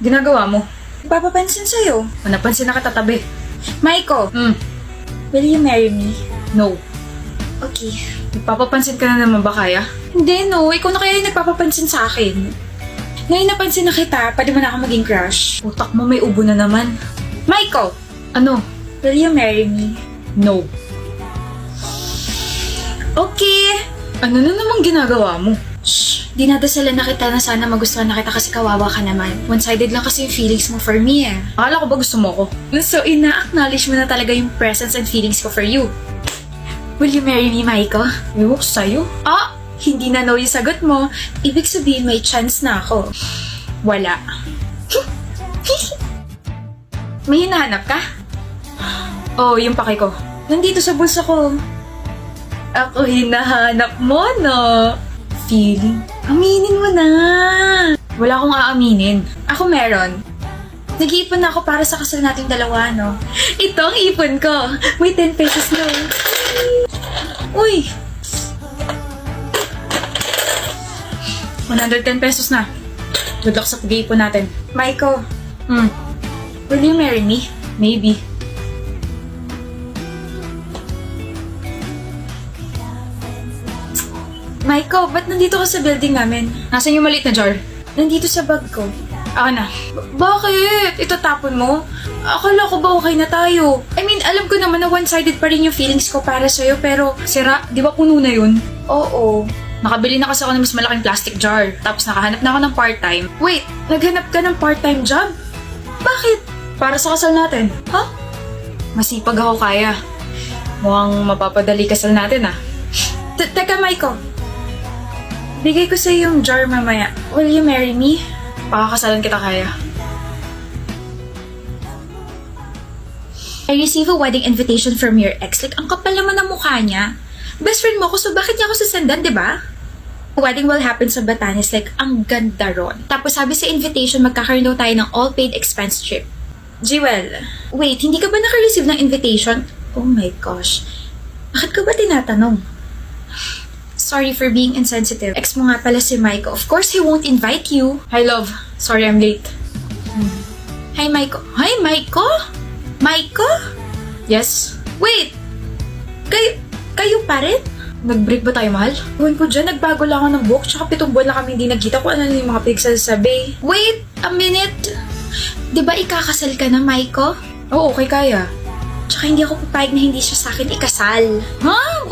Ginagawa mo? Papapansin sa'yo. Napansin na katatabi. Maiko, will you marry me? No. Okay. Nagpapapansin ka na naman ba kaya? Hindi, no. Ikaw na kaya yung nagpapapansin sa akin. Ngayon napansin na kita, pwede mo na ako maging crush. Utak mo may ubo na naman. Maiko, Ano? will you marry me? No. Okay. Ano na naman ginagawa mo? Shh, dinadasalan na kita na sana magustuhan na kita kasi kawawa ka naman. One-sided lang kasi yung feelings mo for me eh. Akala ko ba gusto mo ko? So, ina-acknowledge mo na talaga yung presence and feelings ko for you. Will you marry me, Maiko? Ewan ko sa'yo. Ah, hindi na no yung sagot mo. Ibig sabihin may chance na ako. Wala. May hinahanap ka? Oh, yung pake ko. Nandito sa bulsa ko. Ako hinahanap mo, no? Feeling. Aminin mo na. Wala akong aaminin. Ako meron. Nag-iipon na ako para sa kasal nating dalawa, no? Ito ang ipon ko. May 10 pesos na. Uy! 110 pesos na. Good luck sa pag-iipon natin. Maiko, Hmm, will you marry me? maybe. Maiko, ba't nandito ka sa building namin? Nasaan yung maliit na jar? Nandito sa bag ko. Ako na. Bakit? Itatapon mo? Akala ko ba okay na tayo? I mean, alam ko naman na one-sided pa rin yung feelings ko para sa'yo, pero... Sira, di ba puno na yun? Oo. Nakabili na kasi ako ng mas malaking plastic jar. Tapos nakahanap na ako ng part-time. Wait, naghanap ka ng part-time job? Bakit? Para sa kasal natin. Ha? Masipag ako kaya. Mukhang mapapadali kasal natin ah. Teka, Maiko. Bigay ko sa'yo yung jar mamaya. Will you marry me? Pakakasalan kita kaya. I receive a wedding invitation from your ex. Like, ang kapal naman ng mukha niya. Best friend mo ako, so bakit niya ako sasendan, di ba? Wedding will happen sa Batanes. Like, ang ganda ron. Tapos sabi sa invitation, magkakaroon daw tayo ng all-paid expense trip. Jewel, wait, hindi ka ba naka-receive ng invitation? Oh my gosh. Bakit ka ba tinatanong? Sorry for being insensitive. Ex mo nga pala si Maiko. Of course, he won't invite you. Hi love, sorry I'm late. Hi, Maiko. Hi, Maiko? Maiko? Yes? Wait! Kayo pa rin? Nag-break ba tayo, mahal? Ewan ko dyan, nagbago lang ako ng book, tsaka 7 buwan lang kami hindi nagkita kung ano na yung mga pinagsasabi. Wait! A minute! Di ba ikakasal ka na, Maiko? Oo, okay kaya. Tsaka hindi ako papayag na hindi siya sa akin ikasal. Huh?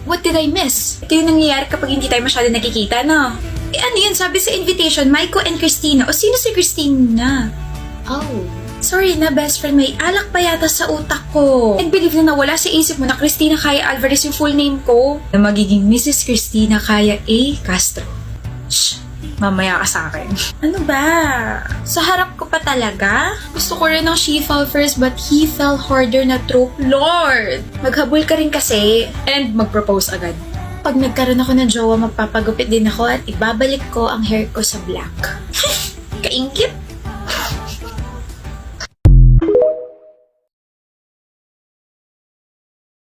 What did I miss? Ito yung nangyayari kapag hindi tayo masyado nakikita, no? Eh ano yun? Sabi sa invitation, Maiko and Christina. O sino si Christina? Oh. Sorry na, best friend. May alak pa yata sa utak ko. And believe na nawala sa isip mo na Christina Kaya Alvarez yung full name ko. Na magiging Mrs. Christina Kaya A. Castro. Shh! Mamaya ka sa akin. Ano ba? Sa harap ko pa talaga? Gusto ko rin ng she fell first but he fell harder na trope. Lord! Maghabol ka rin kasi. And mag-propose agad. Pag nagkaroon ako ng jowa, magpapagupit din ako at ibabalik ko ang hair ko sa black. Kaingkit!